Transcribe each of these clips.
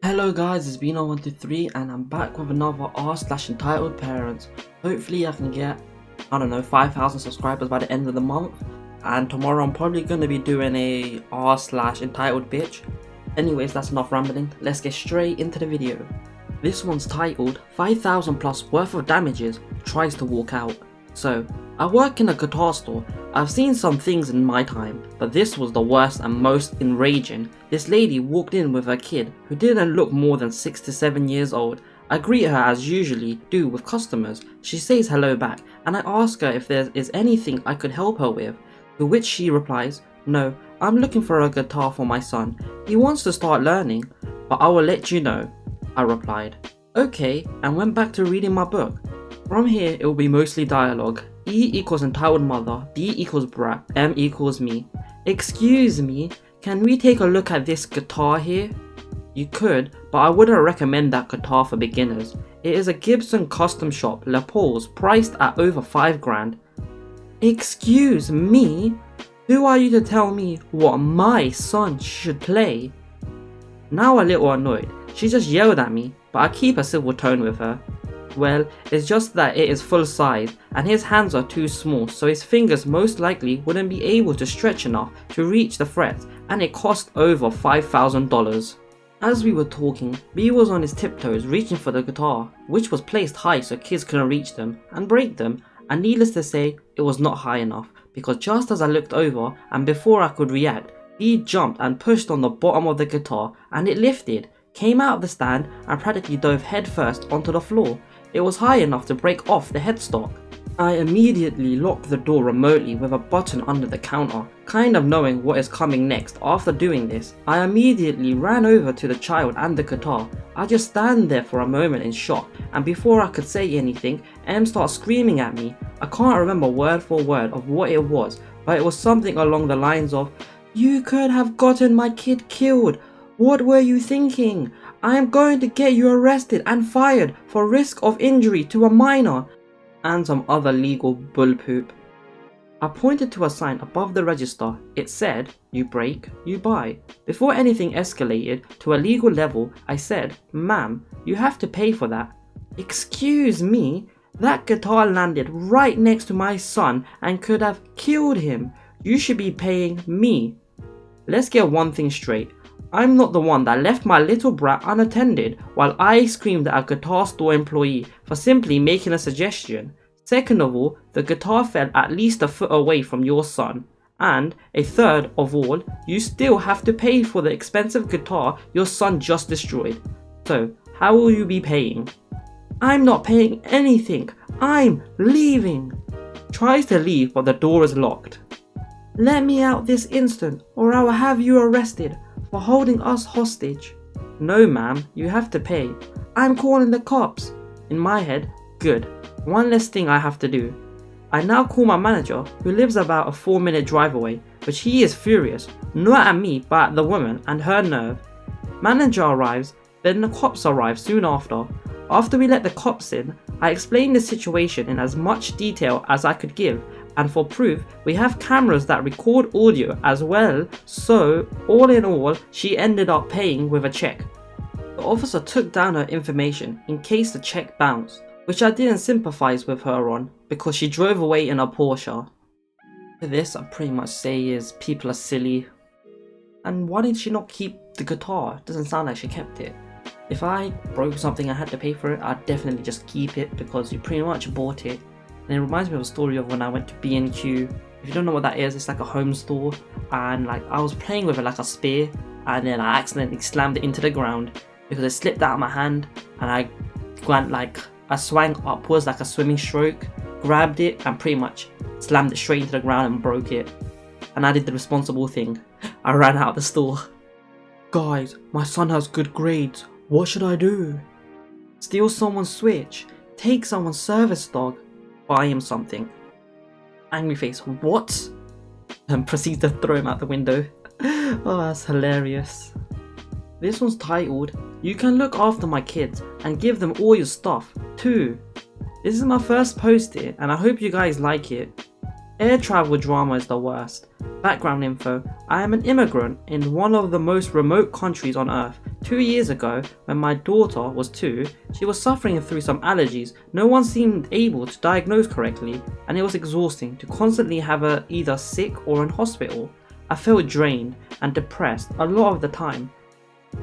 Hello guys, it's Bino123 and I'm back with another r/entitled parents. Hopefully I can get, 5,000 subscribers by the end of the month. And tomorrow I'm probably going to be doing a r/entitled bitch. Anyways, that's enough rambling. Let's get straight into the video. This one's titled 5,000 plus worth of damages, tries to walk out. So, I work in a guitar store. I've seen some things in my time, but this was the worst and most enraging. This lady walked in with her kid, who didn't look more than 6 to 7 years old. I greet her as usually do with customers. She says hello back, and I ask her if there is anything I could help her with, to which she replies, "No, I'm looking for a guitar for my son. He wants to start learning, but I will let you know," I replied. Okay, and went back to reading my book. From here it will be mostly dialogue. E equals entitled mother, B equals brat, M equals me. "Excuse me, can we take a look at this guitar here?" You could, but I wouldn't recommend that guitar for beginners. It is a Gibson custom shop, Les Pauls, priced at over 5 grand. "Excuse me? Who are you to tell me what my son should play?" Now a little annoyed, she just yelled at me, but I keep a civil tone with her. Well, it's just that it is full size and his hands are too small, so his fingers most likely wouldn't be able to stretch enough to reach the frets, and it cost over $5,000. As we were talking, B was on his tiptoes reaching for the guitar, which was placed high so kids couldn't reach them and break them, and needless to say, it was not high enough, because just as I looked over and before I could react, B jumped and pushed on the bottom of the guitar and it lifted, came out of the stand and practically dove headfirst onto the floor. It was high enough to break off the headstock. I immediately locked the door remotely with a button under the counter, kind of knowing what is coming next. After doing this, I immediately ran over to the child and the guitar. I just stand there for a moment in shock, and before I could say anything, M starts screaming at me. I can't remember word for word of what it was, but it was something along the lines of, "You could have gotten my kid killed. What were you thinking? I am going to get you arrested and fired for risk of injury to a minor," and some other legal bullpoop. I pointed to a sign above the register. It said, "You break, you buy." Before anything escalated to a legal level, I said, "Ma'am, you have to pay for that." "Excuse me, that guitar landed right next to my son and could have killed him. You should be paying me." Let's get one thing straight. I'm not the one that left my little brat unattended while I screamed at a guitar store employee for simply making a suggestion. Second of all, the guitar fell at least a foot away from your son. And a third of all, you still have to pay for the expensive guitar your son just destroyed. So, how will you be paying? "I'm not paying anything. I'm leaving." Tries to leave, but the door is locked. "Let me out this instant or I will have you arrested for holding us hostage." "No ma'am, you have to pay." "I'm calling the cops." In my head, good, one less thing I have to do. I now call my manager, who lives about a 4-minute drive away, which he is furious, not at me but at the woman and her nerve. Manager arrives, then the cops arrive soon after. After we let the cops in, I explained the situation in as much detail as I could give, and for proof, we have cameras that record audio as well, so all in all, she ended up paying with a check. The officer took down her information in case the check bounced, which I didn't sympathize with her on because she drove away in a Porsche. To this, I pretty much say is people are silly. And why did she not keep the guitar? It doesn't sound like she kept it. If I broke something and had to pay for it, I'd definitely just keep it because you pretty much bought it. And it reminds me of a story of when I went to B&Q. If you don't know what that is, it's like a home store, and like I was playing with it like a spear, and then I accidentally slammed it into the ground because it slipped out of my hand, and I swung upwards like a swimming stroke, grabbed it and pretty much slammed it straight into the ground and broke it. And I did the responsible thing. I ran out of the store. "Guys, my son has good grades. What should I do?" Steal someone's Switch, take someone's service dog, buy him something. Angry face, "What?" And proceeds to throw him out the window. Oh, that's hilarious. This one's titled, "You can look after my kids and give them all your stuff, too." This is my first post here, and I hope you guys like it. Air travel drama is the worst. Background info, I am an immigrant in one of the most remote countries on earth. 2 years ago, when my daughter was 2, she was suffering through some allergies. No one seemed able to diagnose correctly, and it was exhausting to constantly have her either sick or in hospital. I felt drained and depressed a lot of the time.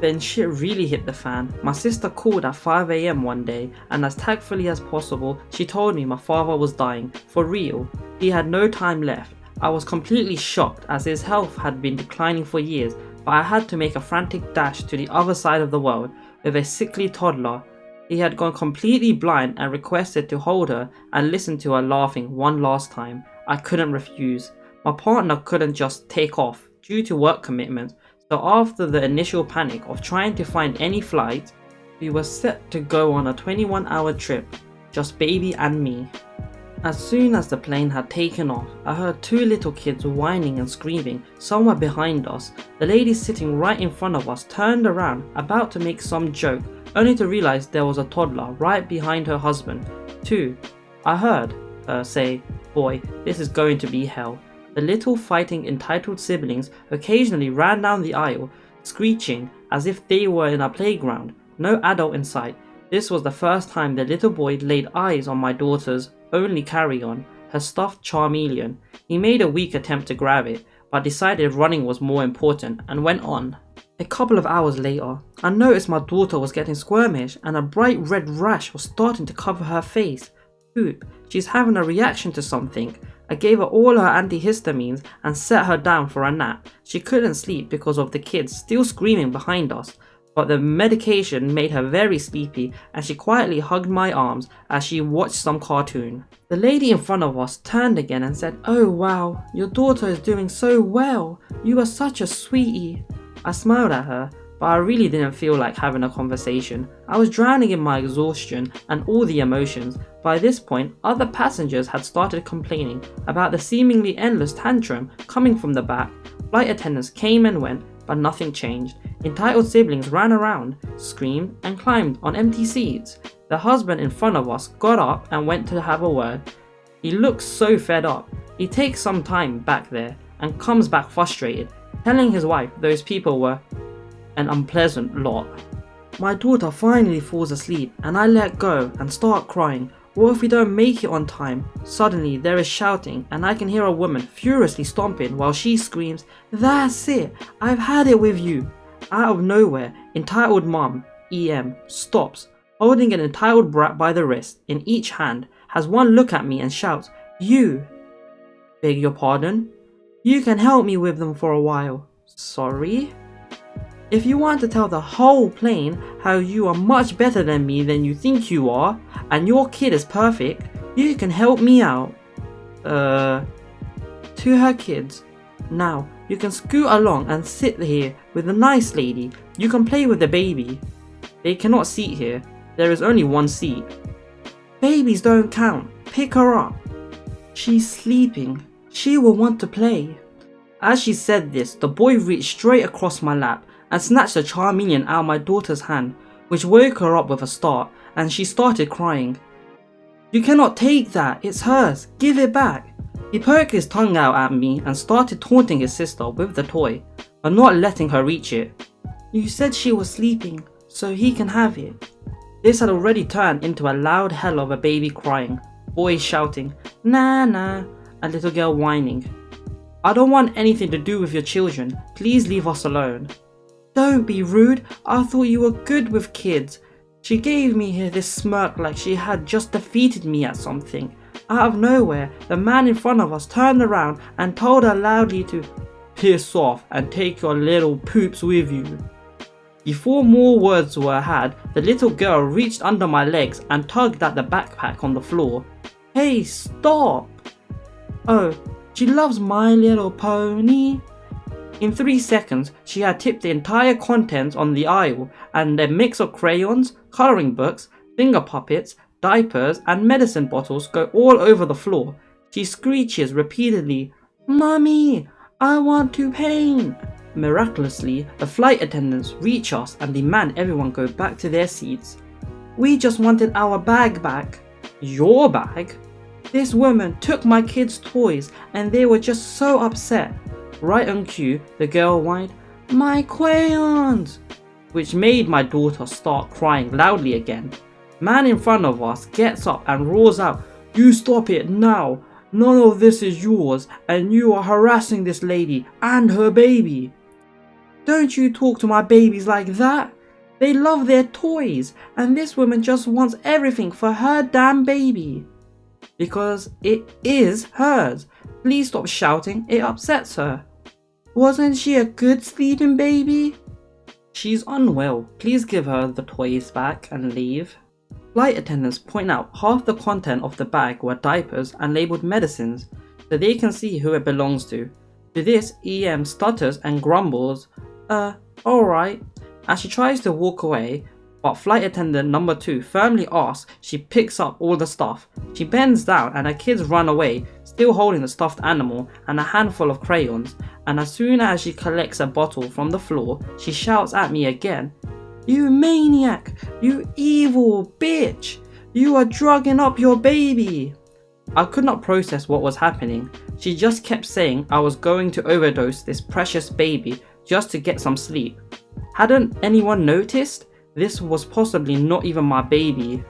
Then shit really hit the fan. My sister called at 5 AM one day, and as tactfully as possible, she told me my father was dying, for real. He had no time left. I was completely shocked as his health had been declining for years, but I had to make a frantic dash to the other side of the world with a sickly toddler. He had gone completely blind and requested to hold her and listen to her laughing one last time. I couldn't refuse. My partner couldn't just take off due to work commitments, so after the initial panic of trying to find any flight, we were set to go on a 21-hour trip, just baby and me. As soon as the plane had taken off, I heard 2 little kids whining and screaming somewhere behind us. The lady sitting right in front of us turned around, about to make some joke, only to realize there was a toddler right behind her husband, too. I heard her say, "Boy, this is going to be hell." The little fighting entitled siblings occasionally ran down the aisle, screeching as if they were in a playground, no adult in sight. This was the first time the little boy laid eyes on my daughter's only carry-on, her stuffed Charmeleon. He made a weak attempt to grab it, but decided running was more important and went on. A couple of hours later, I noticed my daughter was getting squirmish and a bright red rash was starting to cover her face. Poop, she's having a reaction to something. I gave her all her antihistamines and set her down for a nap. She couldn't sleep because of the kids still screaming behind us, but the medication made her very sleepy and she quietly hugged my arms as she watched some cartoon. The lady in front of us turned again and said, "Oh wow, your daughter is doing so well. You are such a sweetie." I smiled at her, but I really didn't feel like having a conversation. I was drowning in my exhaustion and all the emotions. By this point, other passengers had started complaining about the seemingly endless tantrum coming from the back. Flight attendants came and went, but nothing changed. Entitled siblings ran around, screamed, and climbed on empty seats. The husband in front of us got up and went to have a word. He looked so fed up. He takes some time back there and comes back frustrated, telling his wife those people were an unpleasant lot. My daughter finally falls asleep and I let go and start crying. What if we don't make it on time? Suddenly there is shouting and I can hear a woman furiously stomping while she screams, "That's it, I've had it with you." Out of nowhere, entitled mum, EM, stops, holding an entitled brat by the wrist in each hand, has one look at me and shouts, "You." Beg your pardon? "You can help me with them for a while." Sorry? If you want to tell the whole plane how you are much better than me than you think you are, and your kid is perfect, you can help me out. To her kids. Now, you can scoot along and sit here with the nice lady. You can play with the baby. They cannot seat here. There is only one seat. Babies don't count. Pick her up. She's sleeping. She will want to play. As she said this, the boy reached straight across my lap and snatched the Charmeleon out of my daughter's hand, which woke her up with a start, and she started crying. "You cannot take that, it's hers, give it back." He poked his tongue out at me and started taunting his sister with the toy, but not letting her reach it. "You said she was sleeping, so he can have it." This had already turned into a loud hell of a baby crying, boys shouting, "Nah nah," and little girl whining. "I don't want anything to do with your children, please leave us alone." "Don't be rude, I thought you were good with kids." She gave me here this smirk like she had just defeated me at something. Out of nowhere, the man in front of us turned around and told her loudly to piss off and take your little poops with you. Before more words were had, the little girl reached under my legs and tugged at the backpack on the floor. "Hey, stop!" "Oh, she loves My Little Pony." In 3 seconds, she had tipped the entire contents on the aisle and a mix of crayons, colouring books, finger puppets, diapers and medicine bottles go all over the floor. She screeches repeatedly, "Mummy, I want to paint." Miraculously, the flight attendants reach us and demand everyone go back to their seats. "We just wanted our bag back." "Your bag?" "This woman took my kids' toys and they were just so upset." Right on cue, the girl whined, "My crayons!" which made my daughter start crying loudly again. Man in front of us gets up and roars out, "You stop it now! None of this is yours, and you are harassing this lady and her baby." "Don't you talk to my babies like that? They love their toys, and this woman just wants everything for her damn baby." "Because it is hers. Please stop shouting, it upsets her." "Wasn't she a good sleeping baby?" "She's unwell. Please give her the toys back and leave." Flight attendants point out half the content of the bag were diapers and labelled medicines, so they can see who it belongs to. To this, EM stutters and grumbles, alright, as she tries to walk away, but flight attendant number 2 firmly asks. She picks up all the stuff. She bends down and her kids run away, still holding the stuffed animal and a handful of crayons, and as soon as she collects a bottle from the floor, she shouts at me again, "You maniac! You evil bitch! You are drugging up your baby!" I could not process what was happening. She just kept saying I was going to overdose this precious baby just to get some sleep. Hadn't anyone noticed? This was possibly not even my baby.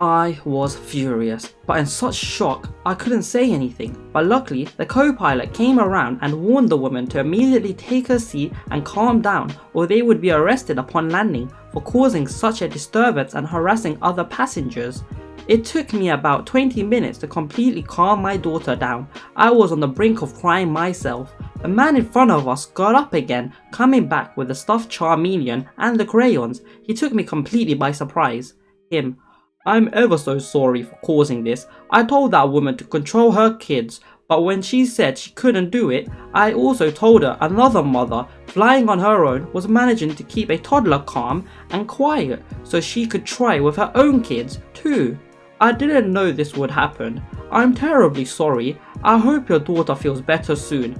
I was furious, but in such shock I couldn't say anything, but luckily the co-pilot came around and warned the woman to immediately take her seat and calm down, or they would be arrested upon landing for causing such a disturbance and harassing other passengers. It took me about 20 minutes to completely calm my daughter down. I was on the brink of crying myself. The man in front of us got up again, coming back with the stuffed Charmeleon and the crayons. He took me completely by surprise. Him, "I'm ever so sorry for causing this. I told that woman to control her kids, but when she said she couldn't do it, I also told her another mother, flying on her own, was managing to keep a toddler calm and quiet so she could try with her own kids too. I didn't know this would happen. I'm terribly sorry. I hope your daughter feels better soon."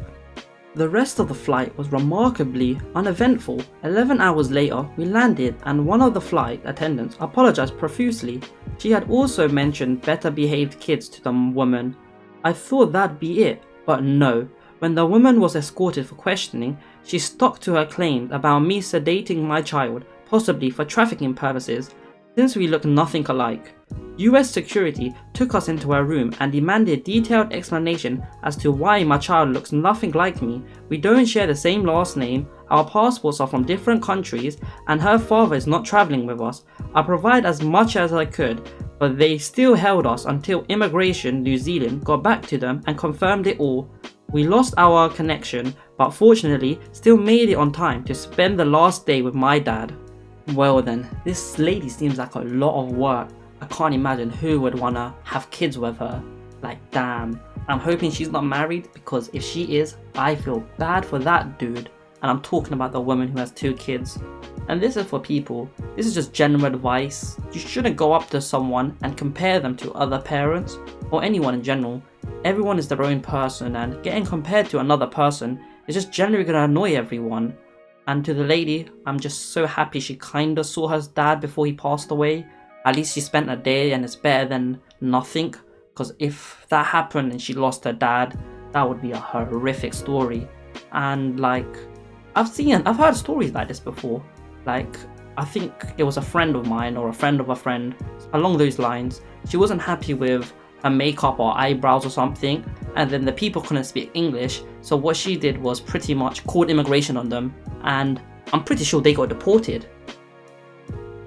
The rest of the flight was remarkably uneventful. 11 hours later, we landed and one of the flight attendants apologized profusely. She had also mentioned better behaved kids to the woman. I thought that'd be it, but no. When the woman was escorted for questioning, she stuck to her claim about me sedating my child, possibly for trafficking purposes, since we looked nothing alike. US security took us into her room and demanded detailed explanation as to why my child looks nothing like me. We don't share the same last name, our passports are from different countries, and her father is not travelling with us. I provided as much as I could, but they still held us until Immigration New Zealand got back to them and confirmed it all. We lost our connection, but fortunately still made it on time to spend the last day with my dad. Well then, this lady seems like a lot of work. I can't imagine who would wanna have kids with her. Like damn. I'm hoping she's not married, because if she is, I feel bad for that dude. And I'm talking about the woman who has 2 kids. And this is for people. This is just general advice. You shouldn't go up to someone and compare them to other parents or anyone in general. Everyone is their own person, and getting compared to another person is just generally gonna annoy everyone. And to the lady, I'm just so happy she kinda saw her dad before he passed away. At least she spent a day, and it's better than nothing. Because if that happened and she lost her dad, that would be a horrific story. And like, I've heard stories like this before. Like, I think it was a friend of mine or a friend of a friend, along those lines. She wasn't happy with her makeup or eyebrows or something, and then the people couldn't speak English, so what she did was pretty much called immigration on them, and I'm pretty sure they got deported.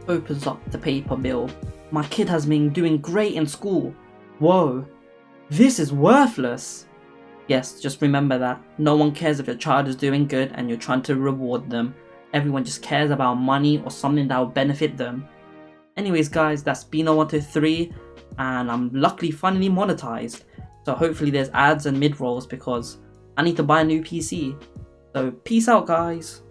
Opens up the paper bill. My kid has been doing great in school. Whoa, this is worthless. Yes, just remember that. No one cares if your child is doing good and you're trying to reward them. Everyone just cares about money or something that will benefit them. Anyways guys, that's Bino123, and I'm luckily finally monetized. So hopefully there's ads and mid-rolls because I need to buy a new PC. So peace out guys.